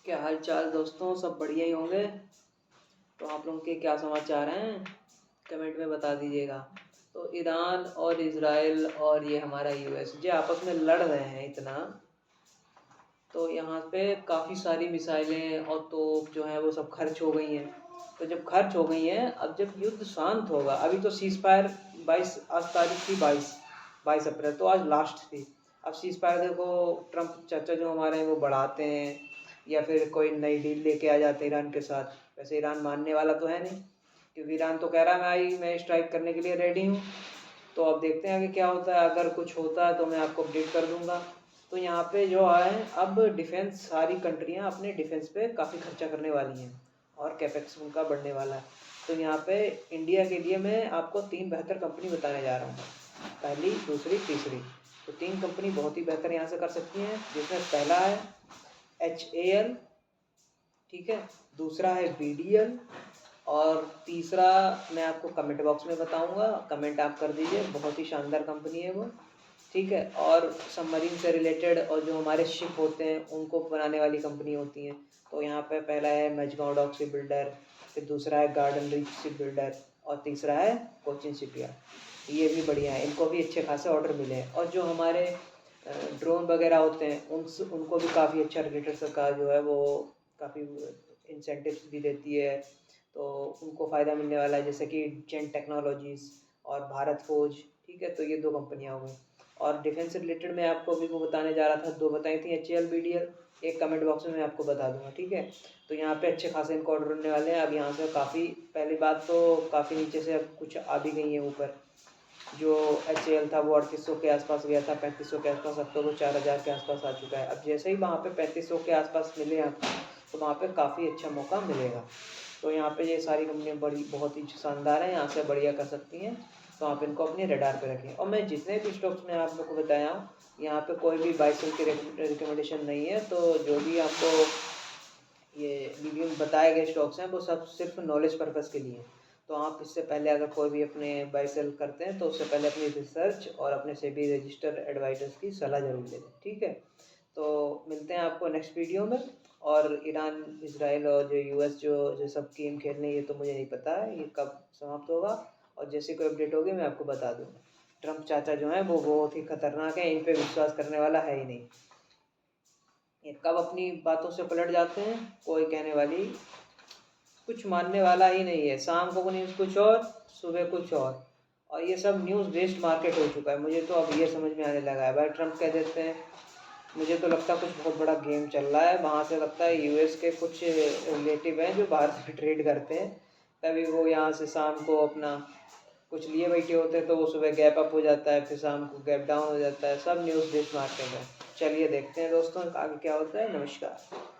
क्या हाल चाल दोस्तों, सब बढ़िया ही होंगे। तो आप लोगों के क्या समाचार हैं, कमेंट में बता दीजिएगा। तो ईरान और इजराइल और ये हमारा यूएस जो आपस में लड़ रहे हैं इतना, तो यहाँ पे काफ़ी सारी मिसाइलें और तोप जो है वो सब खर्च हो गई हैं। तो जब खर्च हो गई हैं, अब जब युद्ध शांत होगा, अभी तो सीज फायर 22 आज तारीख थी, 22 अप्रैल, तो आज लास्ट थी। अब सीज फायर देखो, ट्रम्प चाचा जो हमारे हैं वो बढ़ाते हैं या फिर कोई नई डील लेके आ जाते हैं ईरान के साथ। वैसे ईरान मानने वाला तो है नहीं, क्योंकि ईरान तो कह रहा है मैं स्ट्राइक करने के लिए रेडी हूँ। तो अब देखते हैं कि क्या होता है। अगर कुछ होता है तो मैं आपको अपडेट कर दूंगा। तो यहाँ पे जो है, अब डिफेंस सारी कंट्रियाँ अपने डिफेंस पे काफ़ी खर्चा करने वाली हैं और कैपेक्स उनका बढ़ने वाला है। तो यहाँ पे इंडिया के लिए मैं आपको 3 बेहतर कंपनी बताने जा रहा हूँ, पहली, दूसरी, तीसरी। तो 3 कंपनी बहुत ही बेहतर यहाँ से कर सकती हैं, जिसमें पहला है HAL, ठीक है, दूसरा है BDL, और तीसरा मैं आपको कमेंट बॉक्स में बताऊंगा, कमेंट आप कर दीजिए। बहुत ही शानदार कंपनी है वो, ठीक है। और सबमरीन से रिलेटेड और जो हमारे शिप होते हैं उनको बनाने वाली कंपनी होती हैं। तो यहाँ पे पहला है मेजगांव डॉक शिप बिल्डर, फिर दूसरा है गार्डन रीच शिप बिल्डर, और तीसरा है कोचिन शिपयार्ड। ये भी बढ़िया है, इनको भी अच्छे खासे ऑर्डर मिले हैं। और जो हमारे ड्रोन वगैरह होते हैं उनको भी काफ़ी अच्छा रेगुलेटर सरकार जो है वो काफ़ी इंसेंटिव्स भी देती है, तो उनको फ़ायदा मिलने वाला है, जैसे कि जेन टेक्नोलॉजीज़ और भारत फोर्ज, ठीक है। तो ये 2 कंपनियाँ हो गई। और डिफेंस से रिलेटेड मैं आपको अभी वो बताने जा रहा था, 2 बताई थी, HAL, BDL। एक कमेंट बॉक्स में मैं आपको बता दूंगा, ठीक है। तो यहाँ पे अच्छे खासे इनको ऑर्डर होने वाले हैं। अब यहाँ से काफ़ी, पहली बात तो काफ़ी नीचे से अब कुछ आ भी गई है ऊपर। जो HAL था वो 3800 के आसपास गया था, 3500 के आसपास, अब तो वो 4000 के आसपास आ चुका है। अब जैसे ही वहाँ पे 3500 के आसपास मिले आपको, तो वहाँ पे काफ़ी अच्छा मौका मिलेगा। तो यहाँ पे ये सारी कंपनियाँ बड़ी बहुत ही शानदार हैं, यहाँ से बढ़िया कर सकती हैं। तो आप इनको अपने रडार पे रखें। और मैं जितने भी स्टॉक्स में आप लोग को बताया हूँ, यहाँ पे कोई भी बाई सेल की रिकमेंडेशन नहीं है। तो जो भी आपको ये वीडियो में बताए गए स्टॉक्स हैं वो सब सिर्फ नॉलेज पर्पज़ के लिए हैं। तो आप इससे पहले अगर कोई भी अपने बाई सेल करते हैं तो उससे पहले अपनी रिसर्च और अपने सेबी रजिस्टर एडवाइजर्स की सलाह जरूर ले लें, ठीक है। तो मिलते हैं आपको नेक्स्ट वीडियो में। और ईरान, इसराइल और जो यूएस जो सब गेम खेल रहे हैं, ये तो मुझे नहीं पता है ये कब समाप्त होगा। और जैसे कोई अपडेट होगी मैं आपको बता दूंगा। ट्रम्प चाचा जो हैं वो बहुत ही खतरनाक है, इन पे विश्वास करने वाला है ही नहीं। ये कब अपनी बातों से पलट जाते हैं कोई कहने वाली, कुछ मानने वाला ही नहीं है। शाम को न्यूज़ कुछ और, सुबह कुछ और ये सब न्यूज़ बेस्ड मार्केट हो चुका है। मुझे तो अब ये समझ में आने लगा है भाई, ट्रम्प कह देते हैं, मुझे तो लगता है कुछ बहुत बड़ा गेम चल रहा है। वहाँ से लगता है यूएस के कुछ रिलेटिव हैं जो भारत में ट्रेड करते हैं, तभी वो यहाँ से शाम को अपना कुछ लिए बैठे होते हैं, तो वो सुबह गैप अप हो जाता है, फिर शाम को गैप डाउन हो जाता है। सब न्यूज़ बेस्ड मार्केट है। चलिए देखते हैं दोस्तों आगे क्या होता है। नमस्कार।